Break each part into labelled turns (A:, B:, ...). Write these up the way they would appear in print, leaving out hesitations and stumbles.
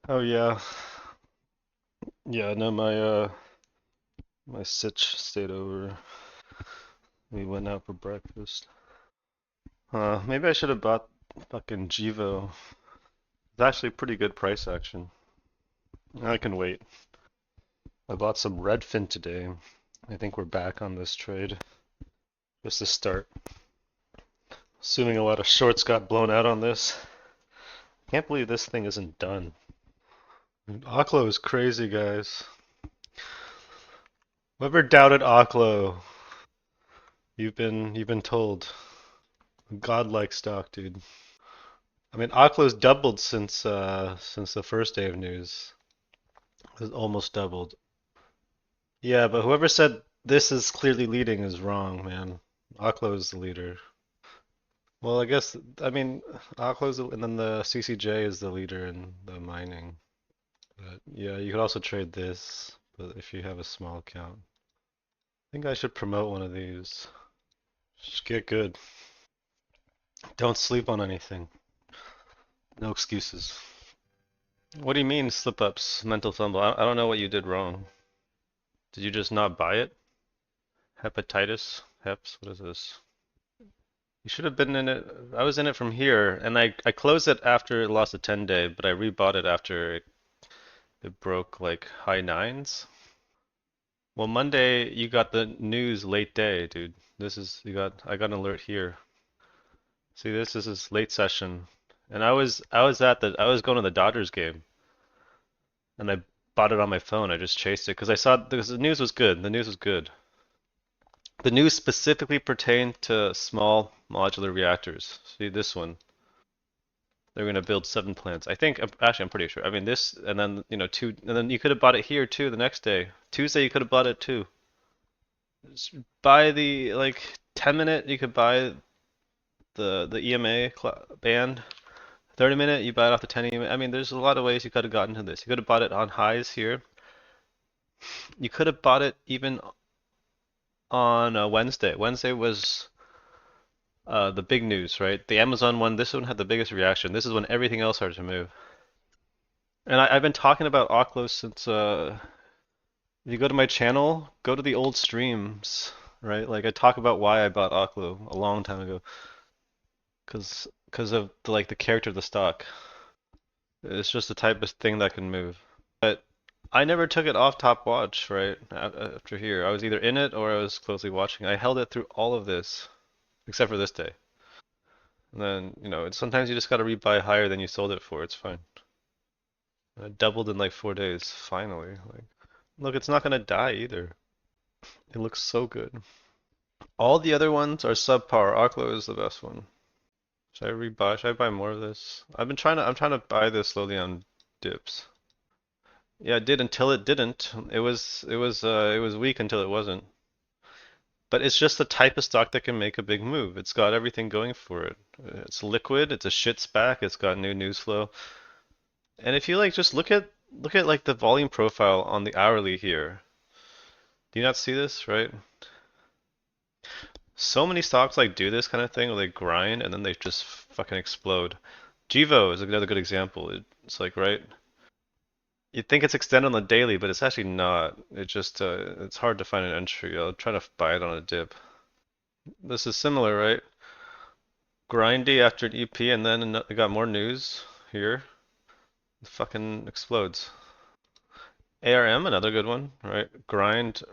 A: Oh yeah. Yeah, no, my sitch stayed over. We went out for breakfast. Maybe I should have bought fucking Jivo. It's actually a pretty good price action. I can wait. I bought some Redfin today. I think we're back on this trade. Just to start. Assuming a lot of shorts got blown out on this. Can't believe this thing isn't done. Oklo is crazy, guys. Whoever doubted Oklo, you've been told. Godlike stock, dude. I mean, Oklo's doubled since the first day of news. It's almost doubled. Yeah, but whoever said this is clearly leading is wrong, man. Oklo is the leader. Well, I mean, Oklo's and then the CCJ is the leader in the mining. But yeah, you could also trade this, but if you have a small account. I think I should promote one of these. Just get good. Don't sleep on anything. No excuses. What do you mean slip-ups, mental fumble? I don't know what you did wrong. Did you just not buy it? Hepatitis? Heps? What is this? You should have been in it. I was in it from here, and I closed it after it lost a 10 day, but I rebought it after it broke like high nines. Well, Monday you got the news late day, dude. I got an alert here. See this is late session. And I was going to the Dodgers game, and I bought it on my phone. I just chased it because the news was good. The news was good. The news specifically pertained to small modular reactors. See this one. They're going to build 7 plants. Actually, I'm pretty sure. I mean, this, and then, and then you could have bought it here too the next day. Tuesday, you could have bought it too. Just buy the, like, 10-minute, you could buy the EMA band. 30-minute, you buy it off the 10 EMA. I mean, there's a lot of ways you could have gotten to this. You could have bought it on highs here. You could have bought it even on Wednesday. Wednesday was the big news, right? The Amazon one, this one had the biggest reaction. This is when everything else started to move. And I've been talking about Oculus since if you go to my channel, go to the old streams, right? Like I talk about why I bought Oklo a long time ago, because of like the character of the stock. It's just the type of thing that can move. But I never took it off top watch, right? After here, I was either in it or I was closely watching. I held it through all of this, except for this day. And then, sometimes you just gotta rebuy higher than you sold it for. It's fine. It doubled in like 4 days, finally. Like, look, it's not gonna die either. It looks so good. All the other ones are subpar. Oklo is the best one. Should I rebuy? Should I buy more of this? I'm trying to buy this slowly on dips. Yeah, it did until it didn't. It was weak until it wasn't. But it's just the type of stock that can make a big move. It's got everything going for it. It's liquid, it's a shit SPAC, it's got new news flow. And if you like just look at like the volume profile on the hourly here. Do you not see this, right? So many stocks like do this kind of thing where they grind and then they just fucking explode. Givo is another good example. It's like, right? You'd think it's extended on the daily, but it's actually not. It's hard to find an entry. I'll try to buy it on a dip. This is similar, right? Grindy after an EP and then it got more news here. It fucking explodes. ARM, another good one, right? Grind,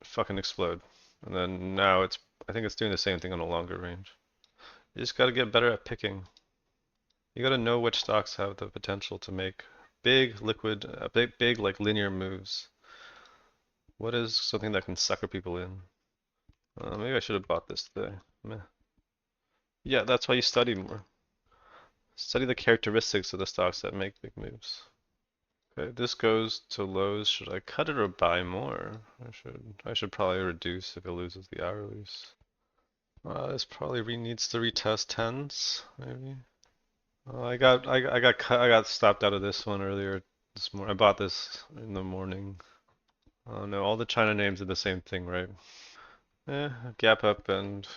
A: fucking explode. And then now I think it's doing the same thing on a longer range. You just gotta get better at picking. You gotta know which stocks have the potential to make big like linear moves. What is something that can sucker people in? Maybe I should have bought this today. Meh. Yeah, that's why you study more. Study the characteristics of the stocks that make big moves. Okay, this goes to lows. Should I cut it or buy more? I should probably reduce if it loses the hourlies. This probably needs to retest tens, maybe. I got stopped out of this one earlier this morning. I bought this in the morning. Oh no, all the China names are the same thing, right? Gap up and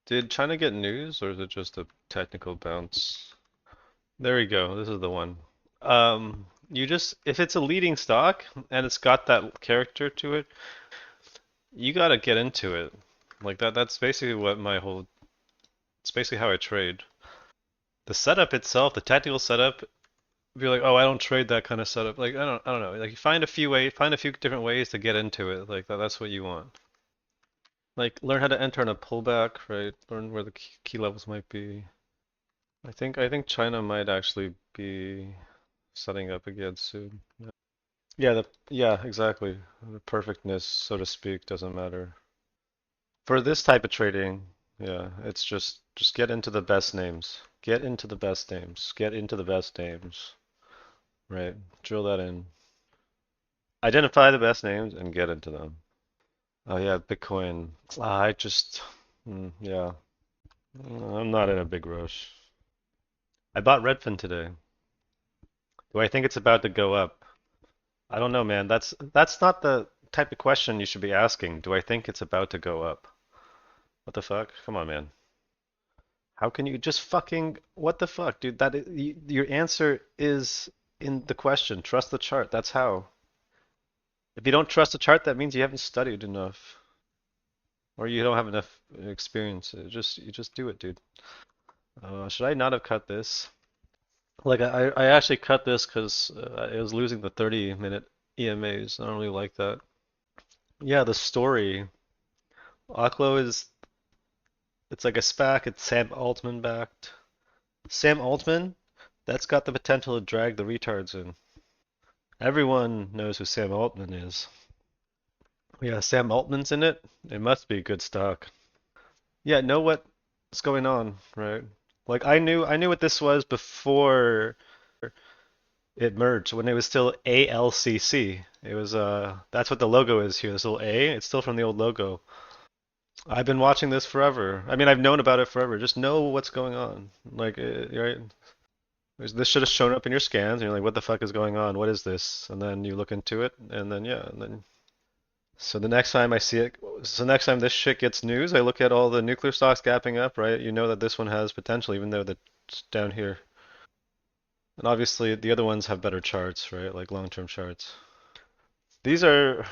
A: did China get news or is it just a technical bounce? There we go. This is the one. You just if it's a leading stock and it's got that character to it, you gotta get into it. Like that's basically what my whole it's basically how I trade. The setup itself, the tactical setup, if you're like, oh, I don't trade that kind of setup. Like I don't know. Like you find a few different ways to get into it. Like that's what you want. Like learn how to enter on a pullback, right? Learn where the key levels might be. I think China might actually be setting up again soon. Yeah, yeah, exactly. The perfectness, so to speak, doesn't matter. For this type of trading, yeah, it's just get into the best names. Get into the best names. Get into the best names. Right. Drill that in. Identify the best names and get into them. Oh yeah, Bitcoin. I just yeah. I'm not in a big rush. I bought Redfin today. Do I think it's about to go up? I don't know, man. That's not the type of question you should be asking. Do I think it's about to go up? What the fuck? Come on, man. How can you just fucking what the fuck, dude? Your answer is in the question. Trust the chart. That's how. If you don't trust the chart, that means you haven't studied enough, or you don't have enough experience. You just do it, dude. Should I not have cut this? Like I actually cut this because it was losing the 30-minute EMAs. I don't really like that. Yeah, the story. Oklo is it's like a SPAC. It's Sam Altman backed. Sam Altman, that's got the potential to drag the retards in. Everyone knows who Sam Altman is. Yeah, Sam Altman's in it. It must be good stock. Yeah, know what's going on, right? Like I knew what this was before it merged, when it was still ALCC. It was that's what the logo is here. This little A, it's still from the old logo. I've been watching this forever. I mean, I've known about it forever. Just know what's going on. Like, right? This should have shown up in your scans, and you're like, what the fuck is going on? What is this? And then you look into it, and then yeah, and then so the next time I see it, so next time this shit gets news, I look at all the nuclear stocks gapping up, right? You know that this one has potential, even though it's down here. And obviously the other ones have better charts, right? Like long-term charts. These are,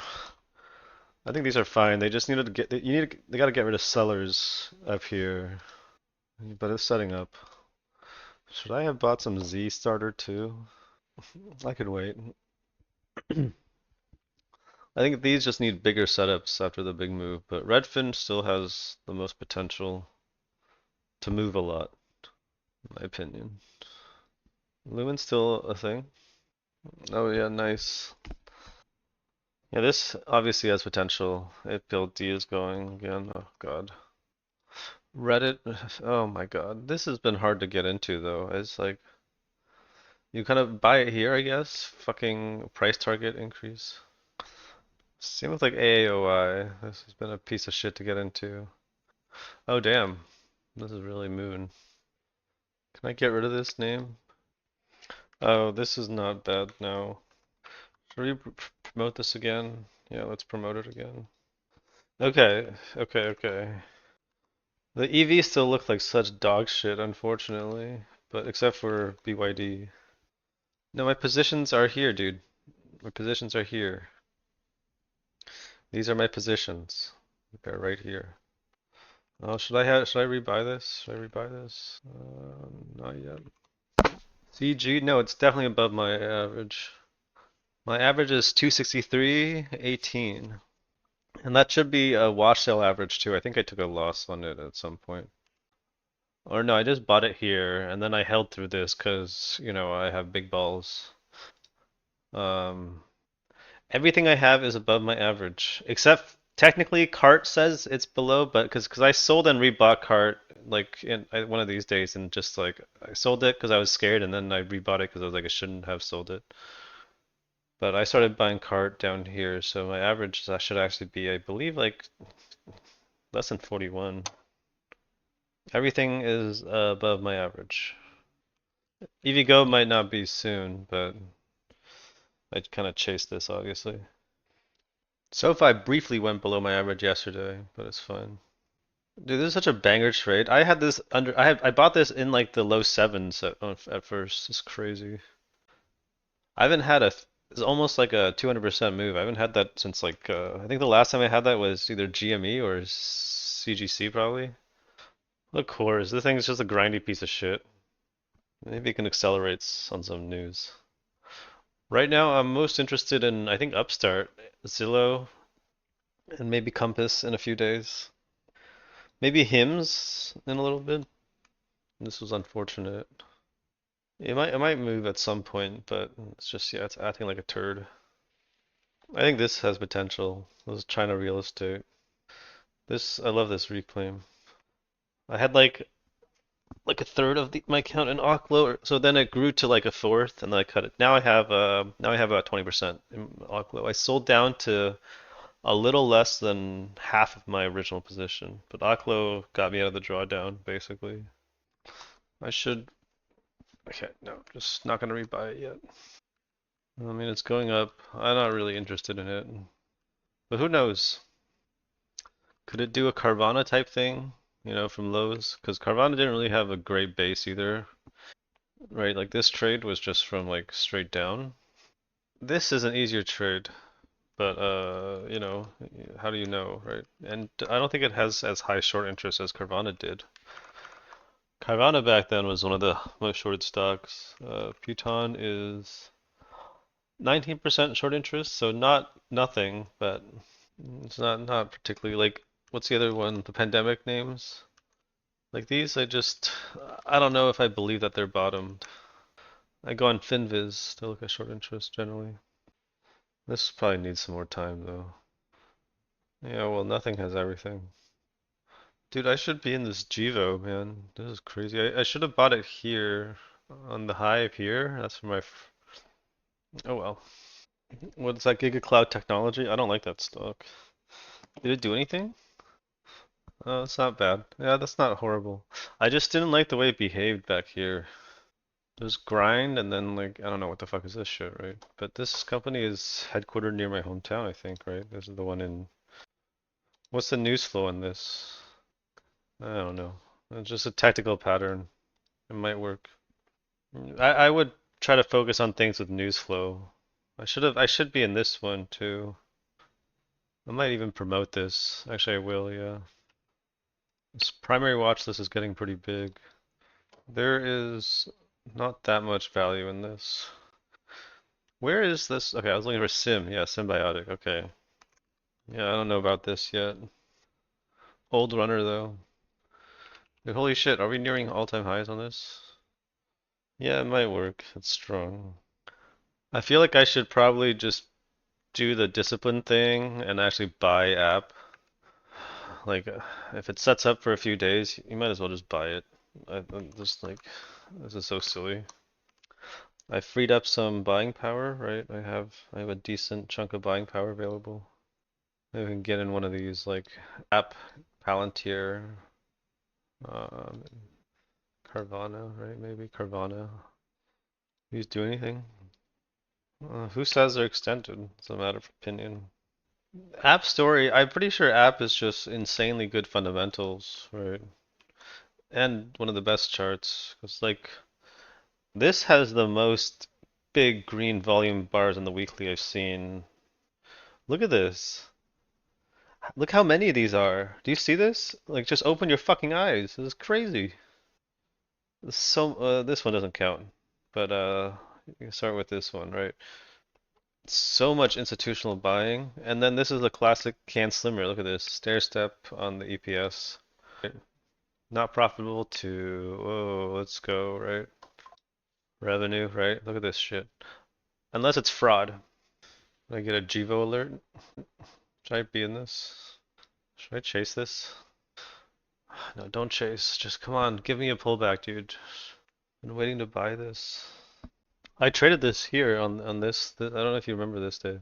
A: I think these are fine. They just needed to get, they got to get rid of sellers up here. But it's setting up. Should I have bought some Z starter too? I could wait. I think these just need bigger setups after the big move, but Redfin still has the most potential to move a lot, in my opinion. Lumen's still a thing. Oh yeah, nice. Yeah, this obviously has potential. If Build D is going again, oh god. Reddit, oh my god. This has been hard to get into though. It's like you kind of buy it here, I guess. Fucking price target increase. Same with like AAOI. This has been a piece of shit to get into. Oh damn. This is really Moon. Can I get rid of this name? Oh, this is not bad now. Should we promote this again? Yeah, let's promote it again. Okay, okay. The EV still look like such dog shit, unfortunately. But except for BYD. No, my positions are here, dude. My positions are here. These are my positions. They're right here. Oh, should I rebuy this? Should I rebuy this? Not yet. CG? No, it's definitely above my average. My average is 263.18. And that should be a wash sale average too. I think I took a loss on it at some point. Or no, I just bought it here and then I held through this because, I have big balls. Um, Everything I have is above my average, except technically Cart says it's below, but because I sold and rebought Cart like one of these days, and just like I sold it because I was scared, and then I rebought it because I was like I shouldn't have sold it. But I started buying Cart down here, so my average should actually be, I believe, like less than 41. Everything is above my average. EVGO might not be soon, but I'd kind of chase this obviously. SoFi briefly went below my average yesterday, but it's fine. Dude, this is such a banger trade. I had this under. I bought this in like the low sevens at first. It's crazy. I haven't had a. It's almost like a 200% move. I haven't had that since like I think the last time I had that was either GME or CGC probably. Look, cores. This thing's just a grindy piece of shit. Maybe it can accelerate on some news. Right now, I'm most interested in I think Upstart, Zillow, and maybe Compass in a few days. Maybe Hims in a little bit. This was unfortunate. It might move at some point, but it's just yeah, it's acting like a turd. I think this has potential. This is China real estate. This I love this reclaim. I had like a third of my account in Oklo, so then it grew to like a fourth, and then I cut it. Now I have about 20% in Oklo. I sold down to a little less than half of my original position, but Oklo got me out of the drawdown basically. I should. Okay, no, just not gonna rebuy it yet. I mean, it's going up. I'm not really interested in it, but who knows? Could it do a Carvana type thing? From Lowe's? Because Carvana didn't really have a great base either, right? Like this trade was just from like straight down. This is an easier trade, but how do you know, right? And I don't think it has as high short interest as Carvana did. Carvana back then was one of the most shorted stocks. Puton is 19% short interest, so not nothing, but it's not particularly like what's the other one? The pandemic names? Like these, I don't know if I believe that they're bottomed. I go on FinViz to look at short interest generally. This probably needs some more time though. Yeah, well, nothing has everything. Dude, I should be in this Givo, man. This is crazy. I should have bought it here on the high up here. That's for Oh well. What's that Giga Cloud Technology? I don't like that stock. Did it do anything? Oh, it's not bad. Yeah, that's not horrible. I just didn't like the way it behaved back here. There's grind and then like I don't know what the fuck is this shit, right? But this company is headquartered near my hometown, I think, right? This is the one in. What's the news flow in this? I don't know. It's just a tactical pattern. It might work. I would try to focus on things with news flow. I should be in this one too. I might even promote this. Actually, I will, yeah. This primary watch list is getting pretty big. There is not that much value in this. Where is this? Okay, I was looking for Sim. Yeah, Symbiotic. Okay. Yeah, I don't know about this yet. Old runner though. Dude, holy shit, are we nearing all-time highs on this? Yeah, it might work. It's strong. I feel like I should probably just do the discipline thing and actually buy app. Like, if it sets up for a few days, you might as well just buy it. I'm just like, this is so silly. I freed up some buying power, right? I have a decent chunk of buying power available. Maybe we can get in one of these like app Palantir, um, Carvana, right? Maybe Carvana. These do anything? Who says they're extended? It's a matter of opinion. App Story, I'm pretty sure App is just insanely good fundamentals, right? And one of the best charts. Because, like, this has the most big green volume bars on the weekly I've seen. Look at this. Look how many of these are. Do you see this? Like, just open your fucking eyes. This is crazy. This one doesn't count. But, you can start with this one, right? So much institutional buying. And then this is a classic can slimmer. Look at this. Stair step on the EPS. Right? Not profitable to, oh, let's go, right? Revenue, right? Look at this shit. Unless it's fraud. I get a Jivo alert. Should I be in this? Should I chase this? No, don't chase. Just come on, give me a pullback, dude. Been waiting to buy this. I traded this here on this. I don't know if you remember this day.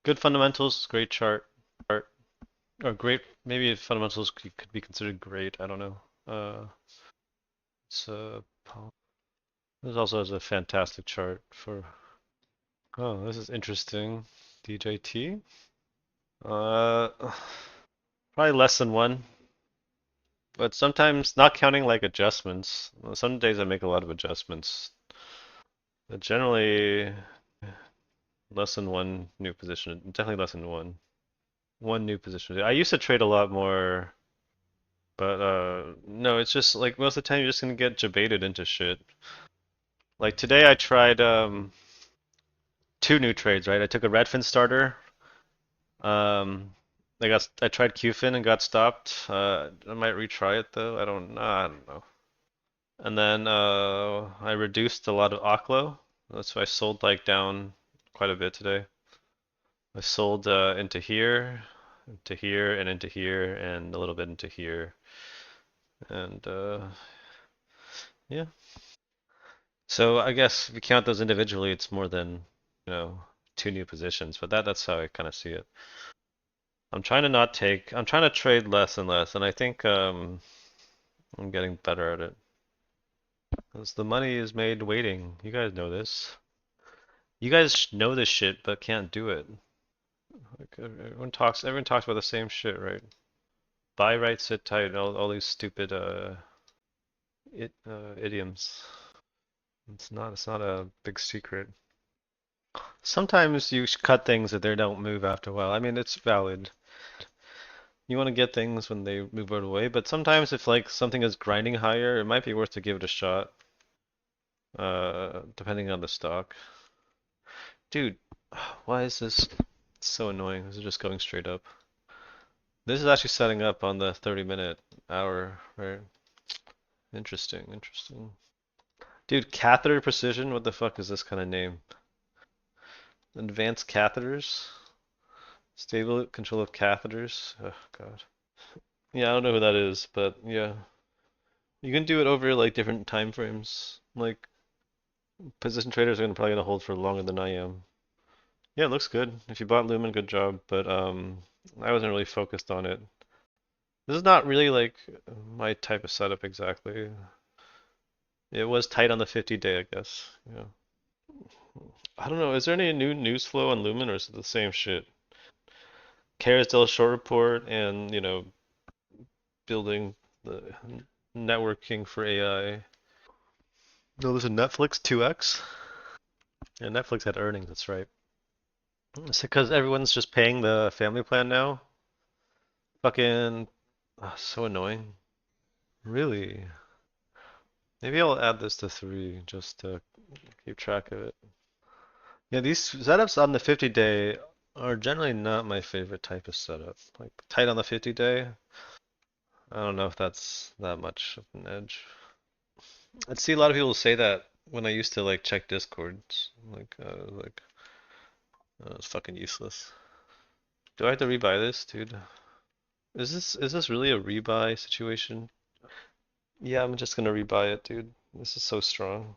A: Good fundamentals, great chart. Or great, maybe fundamentals could be considered great. I don't know. It's this also has a fantastic chart for. Oh, this is interesting. DJT. Uh, Probably less than one, but sometimes not counting like adjustments. Some days I make a lot of adjustments. Generally, less than one new position. Definitely less than one. One new position. I used to trade a lot more, but no, it's just like most of the time you're just gonna get jebaited into shit. Like today I tried two new trades, right? I took a Redfin starter. Um, I tried qfin and got stopped. I might retry it though. I don't know. And then I reduced a lot of Oklo. That's why I sold like down quite a bit today. I sold into here, and into here, and a little bit into here, and yeah. So I guess if you count those individually, it's more than, you know, two new positions. But that's how I kind of see it. I'm trying to trade less and less, and I think I'm getting better at it. Because the money is made waiting. You guys know this. You guys know this shit, but can't do it. Like everyone talks about the same shit, right? Buy right, sit tight, all these stupid idioms. It's not a big secret. Sometimes you cut things that they don't move after a while. I mean, it's valid. You want to get things when they move out of the way, but sometimes if like something is grinding higher, it might be worth to give it a shot. Depending on the stock. Dude, why is this so annoying? This is just going straight up. This is actually setting up on the 30-minute hour, right? Interesting, interesting. Dude, catheter precision? What the fuck is this kind of name? Advanced catheters? Stable control of catheters? Oh, God. Yeah, I don't know who that is, but yeah. You can do it over like different time frames. Like position traders are probably gonna hold for longer than I am. Yeah, it looks good. If you bought Lumen, good job. But I wasn't really focused on it. This is not really like my type of setup exactly. It was tight on the 50-day, I guess. Yeah. I don't know. Is there any new news flow on Lumen, or is it the same shit? Carousel short report and, building the networking for AI. No, there's a Netflix 2X. Yeah, Netflix had earnings, that's right. It's because everyone's just paying the family plan now. Fucking so annoying. Really? Maybe I'll add this to 3 just to keep track of it. Yeah, these setups on the 50-day are generally not my favorite type of setup. Like tight on the 50-day, I don't know if that's that much of an edge. I'd see a lot of people say that when I used to like check Discords. It's fucking useless. Do I have to rebuy this, dude? Is this really a rebuy situation? Yeah, I'm just gonna rebuy it, dude. This is so strong.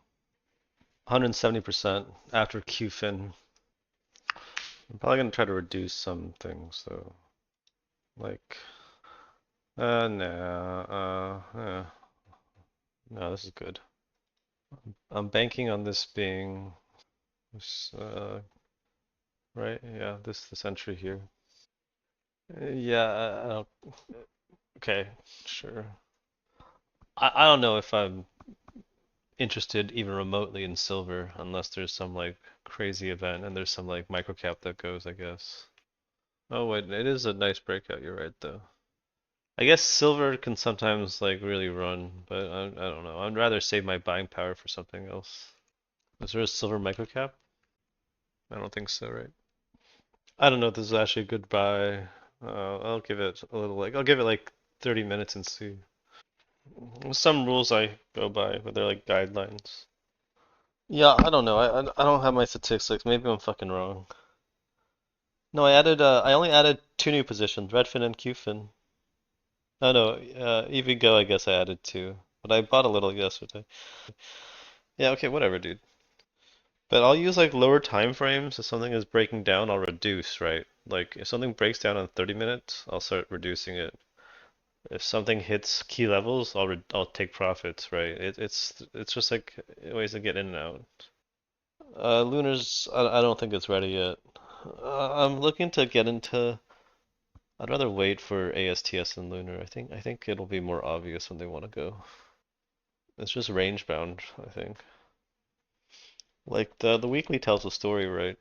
A: 170% after QFin. I'm probably gonna try to reduce some things though. Like, no, this is good. I'm banking on this being, this, right? Yeah, this entry here. Yeah, I don't, okay, sure. I don't know if I'm interested even remotely in silver unless there's some like crazy event and there's some like microcap that goes, I guess. Oh wait, it is a nice breakout, you're right though. I guess silver can sometimes like really run, but I don't know. I'd rather save my buying power for something else. Is there a silver microcap? I don't think so, right? I don't know if this is actually a good buy. I'll give it a little like I'll give it like 30 minutes and see. Some rules I go by, but they're like guidelines. Yeah, I don't know. I don't have my statistics. Maybe I'm fucking wrong. No, I only added two new positions, Redfin and Qfin. Oh no, EVgo I guess I added two, but I bought a little yesterday. Yeah, okay, whatever, dude. But I'll use like lower time frames. If something is breaking down, I'll reduce, right? Like if something breaks down in 30 minutes, I'll start reducing it. If something hits key levels, I'll take profits, right? It's just like ways to get in and out. Lunar's I don't think it's ready yet. I'm looking to get into. I'd rather wait for ASTS than Lunar. I think it'll be more obvious when they want to go. It's just range bound, I think. Like the weekly tells a story, right?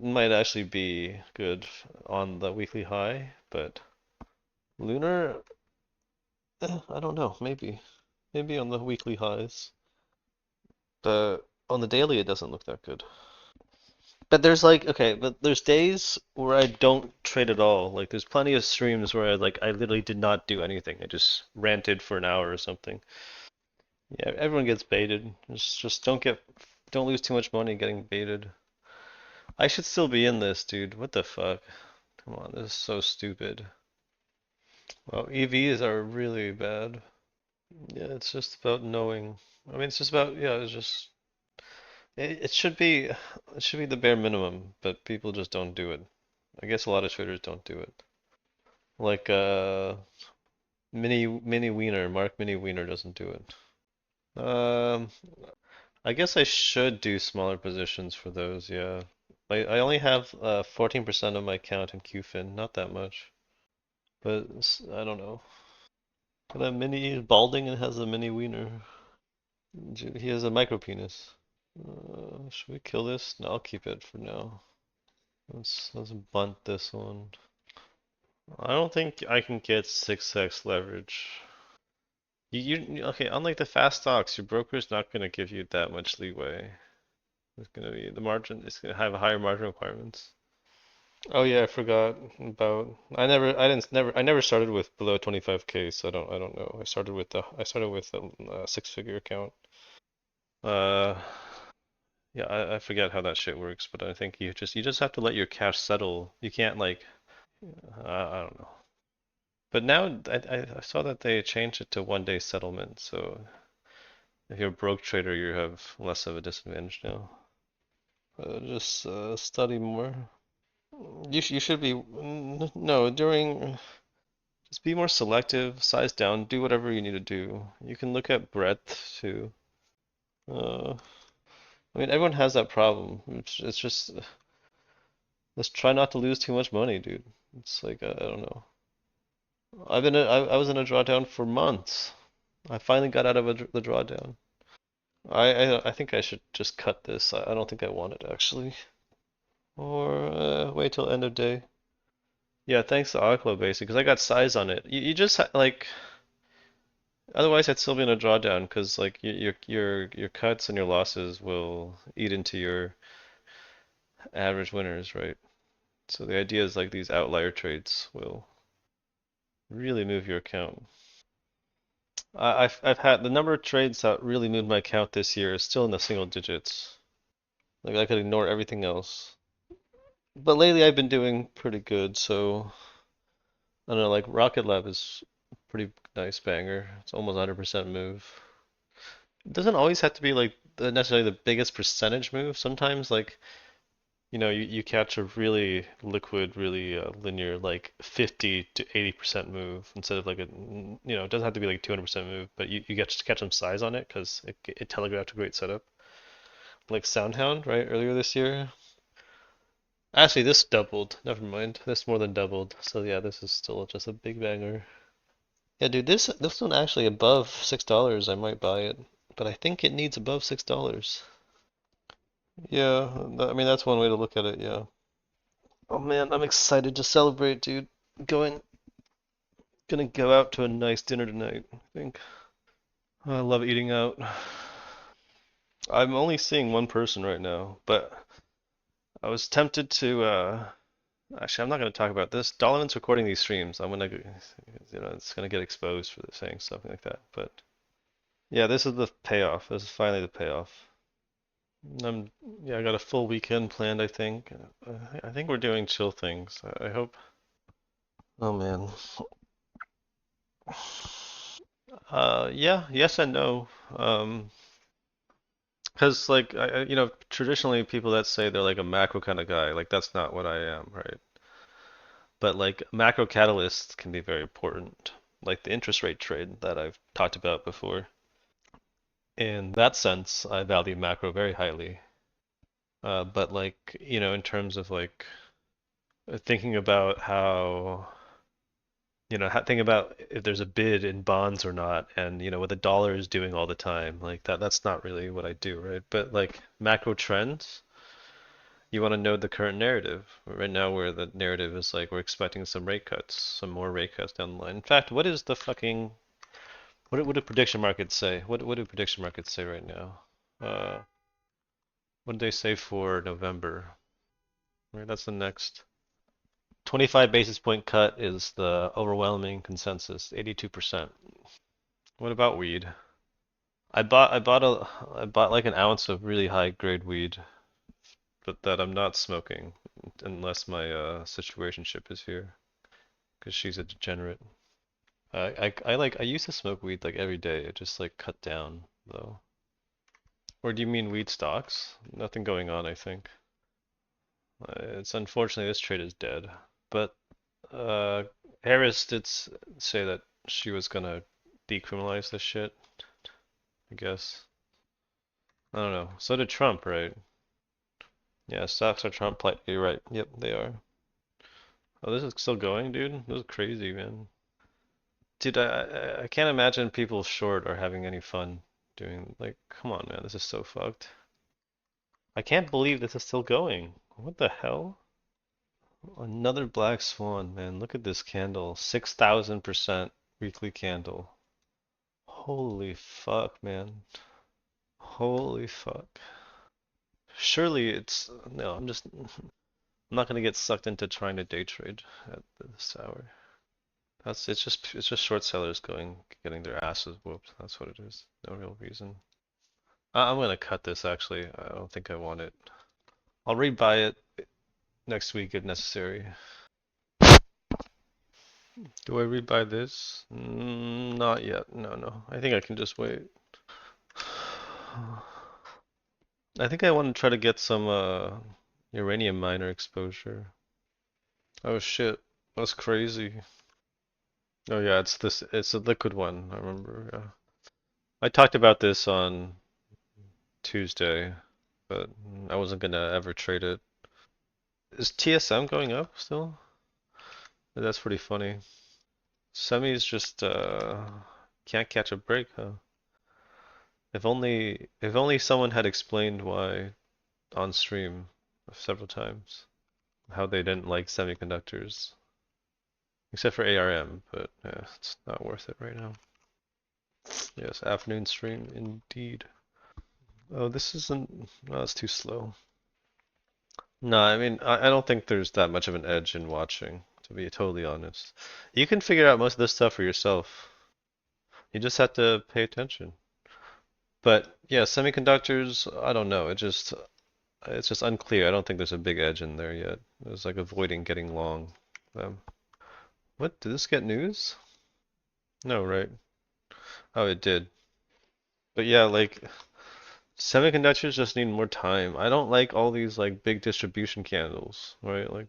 A: Might actually be good on the weekly high, but lunar, I don't know, maybe on the weekly highs, but on the daily it doesn't look that good. But there's days where I don't trade at all. Like there's plenty of streams where I literally did not do anything. I just ranted for an hour or something. Yeah, everyone gets baited. Just don't lose too much money getting baited. I should still be in this, dude. What the fuck? Come on, this is so stupid. Well, EVs are really bad. Yeah, it's just about knowing. I mean, it's just about yeah. It should be the bare minimum, but people just don't do it. I guess a lot of traders don't do it. Like Mini Wiener, Mark Mini Wiener doesn't do it. Um, I guess I should do smaller positions for those. Yeah, I only have 14% of my count in QFin, not that much, but I don't know. But that mini is balding and has a mini wiener. He has a micro penis. Should we kill this? No, I'll keep it for now. Let's bunt this one. I don't think I can get 6x leverage. Okay, unlike the fast stocks, your broker's not going to give you that much leeway. It's going to be the margin, it's going to have higher margin requirements. Oh yeah, I forgot about I never started with below 25K, so I don't know. I started with a six-figure account. Uh yeah, I forget how that shit works, but I think you just have to let your cash settle. You can't like I don't know. But now I saw that they changed it to 1 day settlement, so if you're a broke trader, you have less of a disadvantage now. Just study more. You should be no during just be more selective, size down, do whatever you need to do. You can look at breadth too. Uh, I mean everyone has that problem. It's just let's try not to lose too much money, dude. It's like I don't know. I was in a drawdown for months. I finally got out of the drawdown. I think I should just cut this. I don't think I want it actually. Or wait till end of day. Yeah, thanks to Aqua Basic, because I got size on it. You just like otherwise I'd still be in a drawdown because like your cuts and your losses will eat into your average winners, right? So the idea is like these outlier trades will really move your account. I've had the number of trades that really moved my account this year is still in the single digits. Like I could ignore everything else. But lately I've been doing pretty good, so I don't know, like Rocket Lab is a pretty nice banger. It's almost 100% move. It doesn't always have to be like necessarily the biggest percentage move. Sometimes like, you catch a really liquid, really linear like 50 to 80% move instead of like it doesn't have to be like 200% move, but you get to catch some size on it because it telegraphed a great setup. Like Soundhound, right, earlier this year. Actually, this doubled. Never mind. This more than doubled. So yeah, this is still just a big banger. Yeah, dude, this one actually above $6. I might buy it, but I think it needs above $6. Yeah, I mean that's one way to look at it. Yeah. Oh man, I'm excited to celebrate, dude. Going, gonna go out to a nice dinner tonight, I think. I love eating out. I'm only seeing one person right now, but I was tempted to. Actually, I'm not gonna talk about this. Dollarman's recording these streams. It's gonna get exposed for saying something like that. But yeah, this is the payoff. This is finally the payoff. I'm yeah, I got a full weekend planned, I think. I think we're doing chill things. I hope. Oh man. Yeah, yes and no. 'Cause like traditionally people that say they're like a macro kind of guy, like that's not what I am, right? But like macro catalysts can be very important, like the interest rate trade that I've talked about before. In that sense, I value macro very highly. But like, in terms of like thinking about how Think about if there's a bid in bonds or not, and what the dollar is doing all the time. Like that's not really what I do, right? But like macro trends, you want to know the current narrative. Right now, where the narrative is like we're expecting some rate cuts, some more rate cuts down the line. In fact, what is the fucking what do prediction markets say? What do prediction markets say right now? Uh, what did they say for November? Right, that's the next 25 basis point cut is the overwhelming consensus, 82%. What about weed? I bought like an ounce of really high grade weed, but that I'm not smoking unless my situationship is here, because she's a degenerate. I used to smoke weed like every day. It just like cut down though. Or do you mean weed stocks? Nothing going on, I think. It's unfortunately this trade is dead. But Harris did say that she was gonna decriminalize this shit, I guess. I don't know. So did Trump, right? Yeah, stocks are Trump play. You're right. Yep, they are. Oh, this is still going, dude. This is crazy, man. Dude, I can't imagine people short are having any fun doing like, come on, man. This is so fucked. I can't believe this is still going. What the hell? Another black swan, man. Look at this candle. 6,000% weekly candle. Holy fuck, man. Holy fuck. Surely it's no, I'm not gonna get sucked into trying to day trade at this hour. It's just short sellers getting their asses whooped. That's what it is. No real reason. I'm gonna cut this actually. I don't think I want it. I'll rebuy it next week if necessary. Do I rebuy this? Not yet. No, no. I think I can just wait. I think I want to try to get some uranium miner exposure. Oh shit. That's crazy. Oh yeah, it's a liquid one, I remember, yeah. I talked about this on Tuesday, but I wasn't gonna ever trade it. Is TSM going up still? That's pretty funny. Semis just can't catch a break, huh? If only someone had explained why on stream several times how they didn't like semiconductors, except for ARM, but yeah, it's not worth it right now. Yes, afternoon stream indeed. Oh, this isn't. No, it's too slow. No, I mean, I don't think there's that much of an edge in watching, to be totally honest. You can figure out most of this stuff for yourself. You just have to pay attention. But yeah, semiconductors, I don't know. It's just unclear. I don't think there's a big edge in there yet. It's like avoiding getting long. What? Did this get news? No, right? Oh, it did. But yeah, like semiconductors just need more time. I don't like all these like big distribution candles, right? Like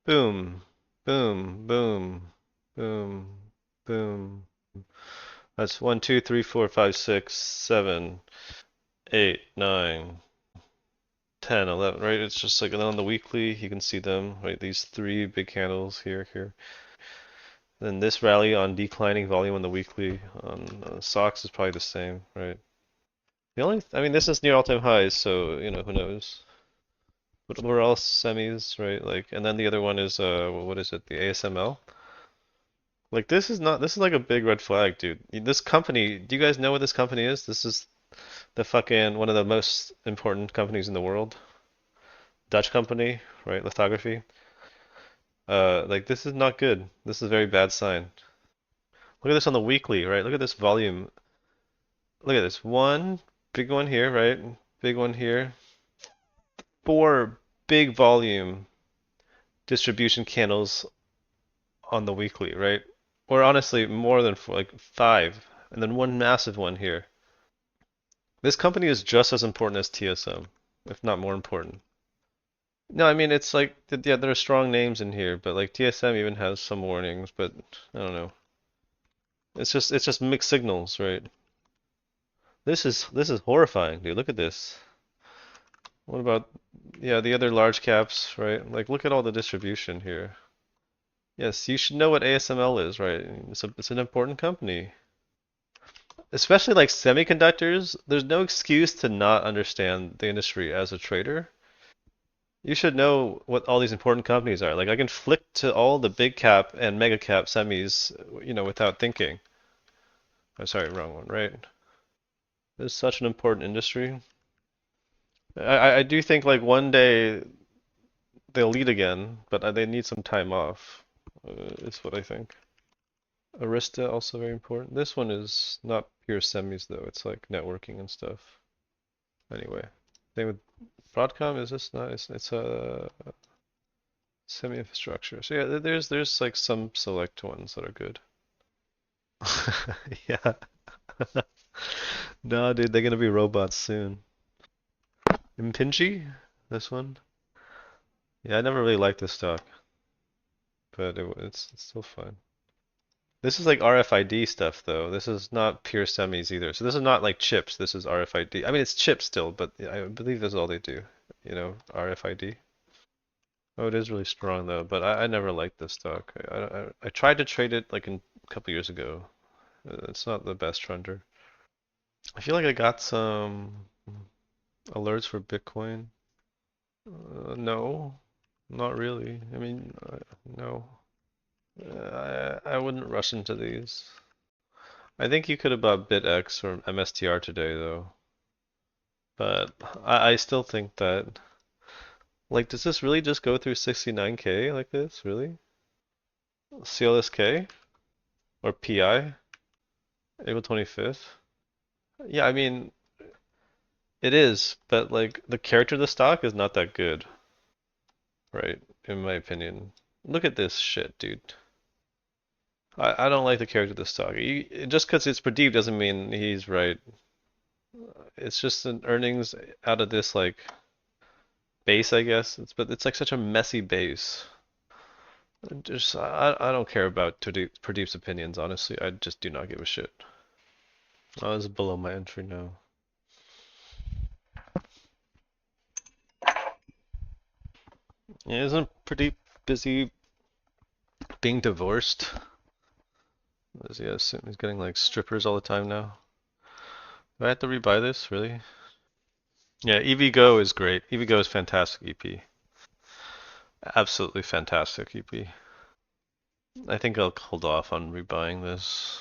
A: boom, boom, boom, boom, boom. That's 1, 2, 3, 4, 5, 6, 7, 8, 9, 10, 11, right? It's just like, and then on the weekly, you can see them, right? These three big candles here, here. Then this rally on declining volume on the weekly on SOX is probably the same, right? I mean, this is near all-time highs, so, who knows? But we're all semis, right? Like, and then the other one is, what is it? The ASML? Like, this is like a big red flag, dude. This company, do you guys know what this company is? This is the fucking, one of the most important companies in the world. Dutch company, right? Lithography. Like, this is not good. This is a very bad sign. Look at this on the weekly, right? Look at this volume. Look at this. One big one here, right? Big one here. Four big volume distribution candles on the weekly, right? Or honestly, more than four, like five. And then one massive one here. This company is just as important as TSM, if not more important. No, I mean, it's like, yeah, there are strong names in here, but like TSM even has some warnings, but I don't know. It's just mixed signals, right? This is horrifying, dude. Look at this. What about, yeah, the other large caps, right? Like, look at all the distribution here. Yes, you should know what ASML is, right? It's an important company. Especially like semiconductors, there's no excuse to not understand the industry as a trader. You should know what all these important companies are. Like I can flick to all the big cap and mega cap semis, without thinking. I'm sorry, wrong one, right? It's such an important industry. I do think like one day they'll lead again, but they need some time off, is what I think. Arista also very important. This one is not pure semis though. It's like networking and stuff. Anyway, same with Broadcom. Is this not? It's a semi infrastructure. So yeah, there's like some select ones that are good. Yeah. No, dude, they're gonna be robots soon. Impinji? This one? Yeah, I never really liked this stock, but it's still fine. This is like RFID stuff though. This is not pure semis either. So this is not like chips. This is RFID. I mean, it's chips still, but I believe that's all they do. RFID. Oh, it is really strong though, but I never liked this stock. I tried to trade it like a couple years ago. It's not the best trender. I feel like I got some alerts for Bitcoin. No, not really. I mean, no. I wouldn't rush into these. I think you could have bought BitX or MSTR today though. But I still think that, like, does this really just go through 69K like this? Really? CLSK or PI? April 25th? Yeah, I mean, it is, but like the character of the stock is not that good, right? In my opinion. Look at this shit, dude. I don't like the character of the stock. Just because it's Pradeep doesn't mean he's right. It's just an earnings out of this like base, I guess. But it's like such a messy base. I don't care about Pradeep's opinions, honestly. I just do not give a shit. Oh, it's below my entry now. Yeah, isn't Pradeep busy being divorced? Yes, he's getting like strippers all the time now. Do I have to rebuy this, really? Yeah, EVGO is great. EVGO is fantastic EP. Absolutely fantastic EP. I think I'll hold off on rebuying this.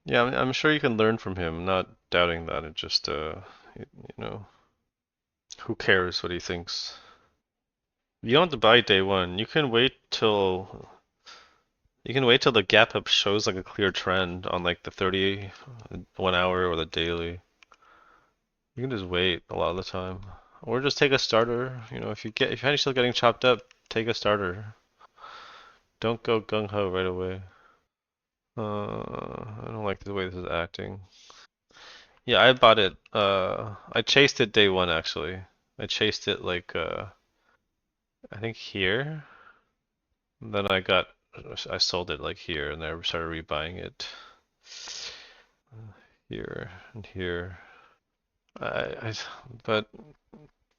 A: Yeah, I'm sure you can learn from him. Not doubting that. It just, you know, who cares what he thinks? You don't have to buy day one. You can wait till the gap up shows like a clear trend on like the 30, 1 hour or the daily. You can just wait a lot of the time. Or just take a starter. If you find yourself getting chopped up, take a starter. Don't go gung ho right away. I don't like the way this is acting. Yeah, I bought it. I chased it day one actually. I chased it like I think here. Then I sold it like here, and I started rebuying it here and here. But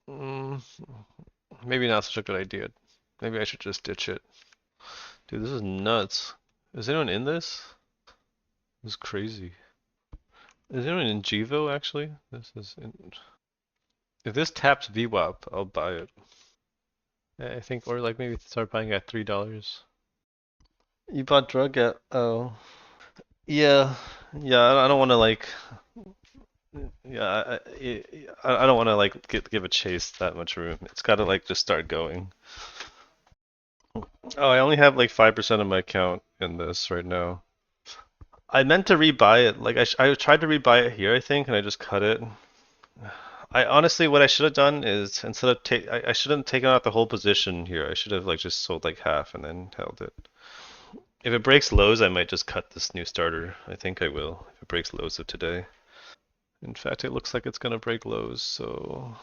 A: mm, maybe not such a good idea. Maybe I should just ditch it. Dude, this is nuts. Is anyone in this? This is crazy. Is anyone in Jivo actually? If this taps VWAP, I'll buy it. I think, or like maybe start buying at $3. You bought drug at oh yeah yeah. I don't want to like yeah I don't want to like give a chase that much room. It's got to like just start going. Oh, I only have like 5% of my account in this right now. I meant to rebuy it. Like I tried to rebuy it here, I think, and I just cut it. I honestly, what I should have done is instead of take, I shouldn't have taken out the whole position here. I should have like just sold like half and then held it. If it breaks lows, I might just cut this new starter. I think I will. If it breaks lows of today. In fact, it looks like it's gonna break lows, so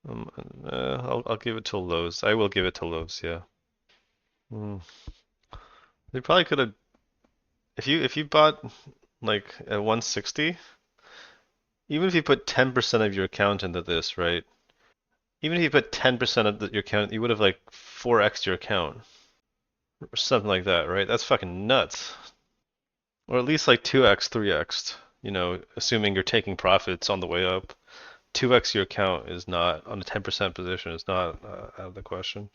A: um, I'll give it till lows. I will give it till lows, yeah. Hmm. They probably could have if you bought like at 160, even if you put 10% of your account into this, right? Even if you put 10% of your account, you would have like 4x your account or something like that, right? That's fucking nuts. Or at least like 2x, 3x, assuming you're taking profits on the way up. 2x your account is not on a 10% position. It's not out of the question.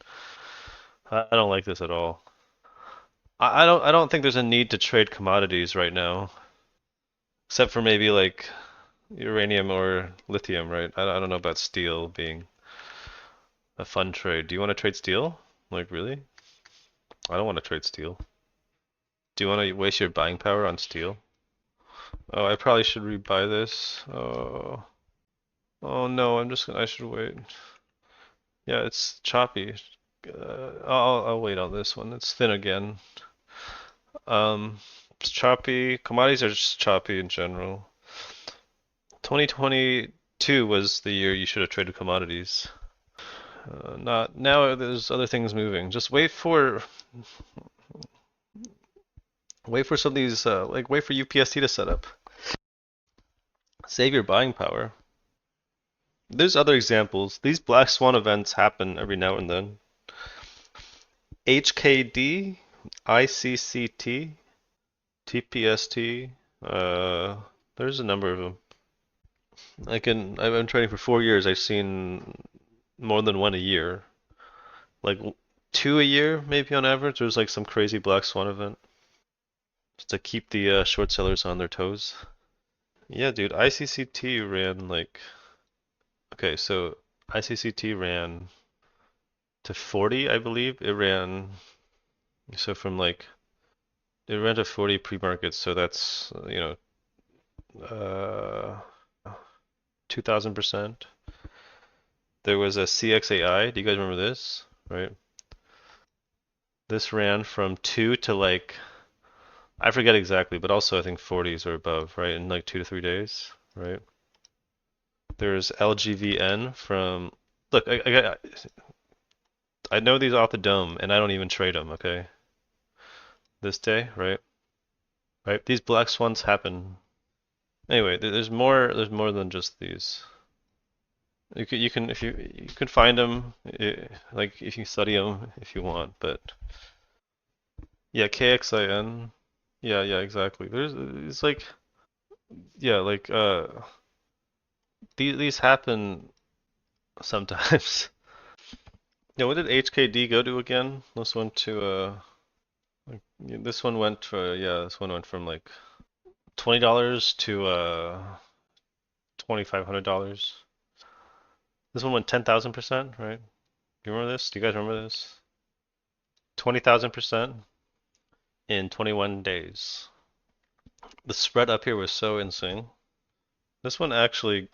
A: I don't like this at all. I don't think there's a need to trade commodities right now, except for maybe like uranium or lithium, right? I don't know about steel being a fun trade. Do you want to trade steel? Like really? I don't want to trade steel. Do you want to waste your buying power on steel? Oh, I probably should rebuy this. Oh, oh no, I should wait. Yeah, it's choppy. I'll wait on this one. It's thin again. It's choppy. Commodities are just choppy in general. 2022 was the year you should have traded commodities. Not now. There's other things moving. Just wait for some of these. Like wait for UPST to set up. Save your buying power. There's other examples. These black swan events happen every now and then. HKD, ICCT, TPST. There's a number of them. I've been trading for 4 years. I've seen more than one a year. Like two a year, maybe on average. There's like some crazy black swan event just to keep the short sellers on their toes. Yeah, dude. ICCT ran like okay, so ICCT ran to 40, I believe. So from like it ran to 40 pre-market, so that's uh 2000%. There was a CXAI. Do you guys remember this? Right. This ran from 2 to like I forget exactly, but also I think 40s or above, right? In like 2 to 3 days, right? There's LGVN from look, I know these off the dome, and I don't even trade them. Okay, this day, right? Right. These black swans happen. Anyway, there's more. There's more than just these. You can if you can find them, like if you study them if you want. But yeah, KXIN. Yeah, yeah, exactly. There's it's like yeah, like these happen sometimes. Yeah, what did HKD go to again? This one went for yeah, this one went from like $20 to $2,500. This one went 10,000%, right? Do you remember this? Do you guys remember this? 20,000% in 21 days. The spread up here was so insane. This one actually,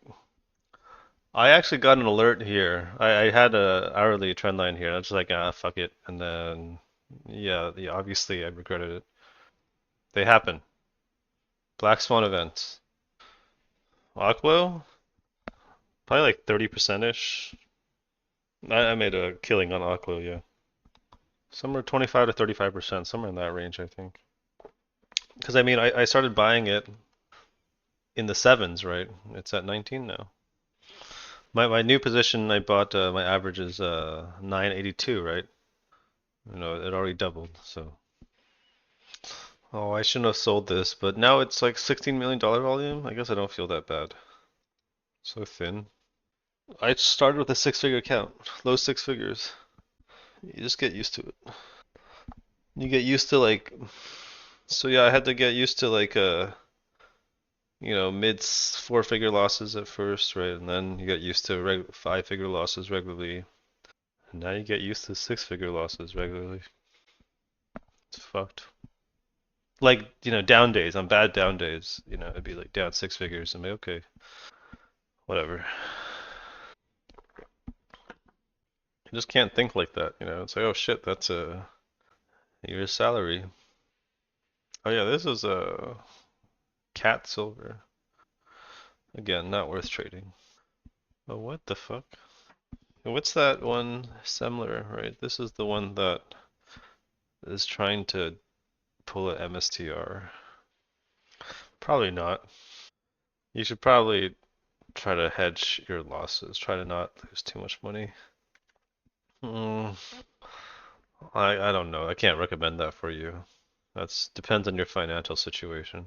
A: I actually got an alert here. I had a hourly trend line here. I was just like, ah, fuck it. And then, yeah, obviously I regretted it. They happen. Black Swan events. Aquo, probably like 30%-ish. I made a killing on Aquo, yeah. Somewhere 25 to 35%, somewhere in that range, I think. Because I mean, I started buying it in the sevens, right? It's at 19 now. My new position, I bought my average is 982, right? It already doubled, so. Oh, I shouldn't have sold this, but now it's like $16 million volume. I guess I don't feel that bad. So thin. I started with a six-figure account, low six figures. You just get used to it. You get used to like, so yeah, I had to get used to like mid four-figure losses at first, right? And then you get used to five-figure losses regularly. And now you get used to six-figure losses regularly. It's fucked. Like, down days, on bad down days, it'd be like down six figures and be okay, whatever. You just can't think like that, It's like, oh shit, that's a year's salary. Oh yeah, this is a cat silver. Again, not worth trading. Oh, what the fuck? What's that one? Semler, right? This is the one that is trying to pull a MSTR. Probably not. You should probably try to hedge your losses. Try to not lose too much money. Mm, I don't know. I can't recommend that for you. That's depends on your financial situation.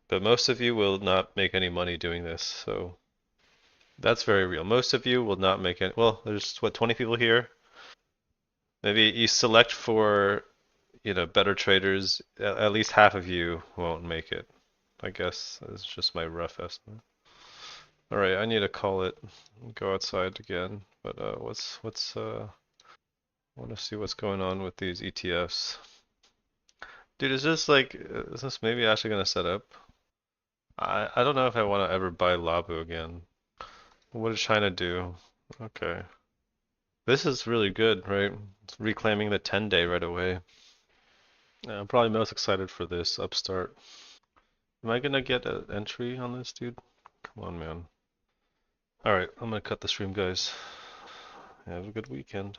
A: But most of you will not make any money doing this, so that's very real. Most of you will not make any. Well, there's what 20 people here. Maybe you select for, better traders. At least half of you won't make it. I guess it's just my rough estimate. All right, I need to call it. Go outside again. But I want to see what's going on with these ETFs. Dude, is this maybe actually gonna set up? I don't know if I want to ever buy Labu again. What did China do? Okay. This is really good, right? It's reclaiming the 10-day right away. Yeah, I'm probably most excited for this upstart. Am I gonna get an entry on this, dude? Come on, man. Alright, I'm gonna cut the stream, guys. Have a good weekend.